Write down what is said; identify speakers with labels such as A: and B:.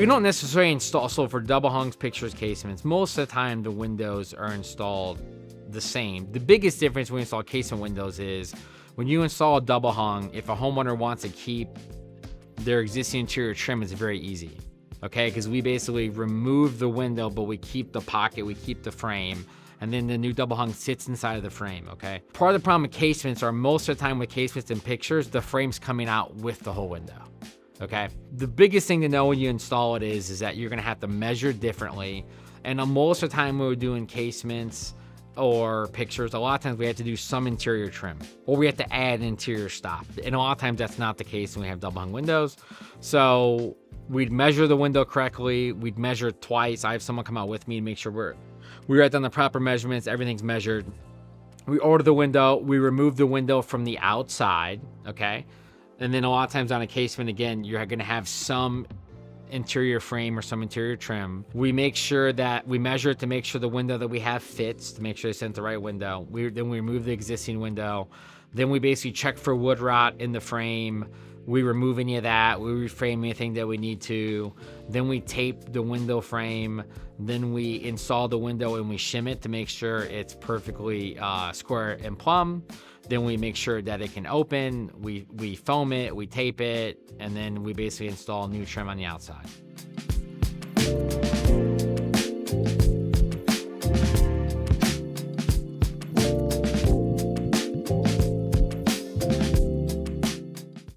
A: we don't necessarily install, so for double hungs, pictures, casements, most of the time the windows are installed the same. The biggest difference when we install casement windows is when you install a double hung, if a homeowner wants to keep their existing interior trim, it's very easy, okay? Because we basically remove the window, but we keep the pocket, we keep the frame, and then the new double hung sits inside of the frame, okay? Part of the problem with casements are most of the time with casements and pictures, the frame's coming out with the whole window, okay? The biggest thing to know when you install it is that you're gonna have to measure differently. And most of the time when we're doing casements or pictures, a lot of times we have to do some interior trim, or we have to add an interior stop. And a lot of times that's not the case when we have double hung windows. So we'd measure the window correctly. We'd measure it twice. I have someone come out with me to make sure we write down the proper measurements. Everything's measured. We order the window. We remove the window from the outside, okay? And then a lot of times on a casement, again, you're going to have some interior frame or some interior trim. We make sure that we measure it to make sure the window that we have fits, to make sure they sent the right window. Then we remove the existing window. Then we basically check for wood rot in the frame. We remove any of that. We reframe anything that we need to. Then we tape the window frame. Then we install the window and we shim it to make sure it's perfectly square and plumb. Then we make sure that it can open. We foam it, we tape it, and then we basically install new trim on the outside.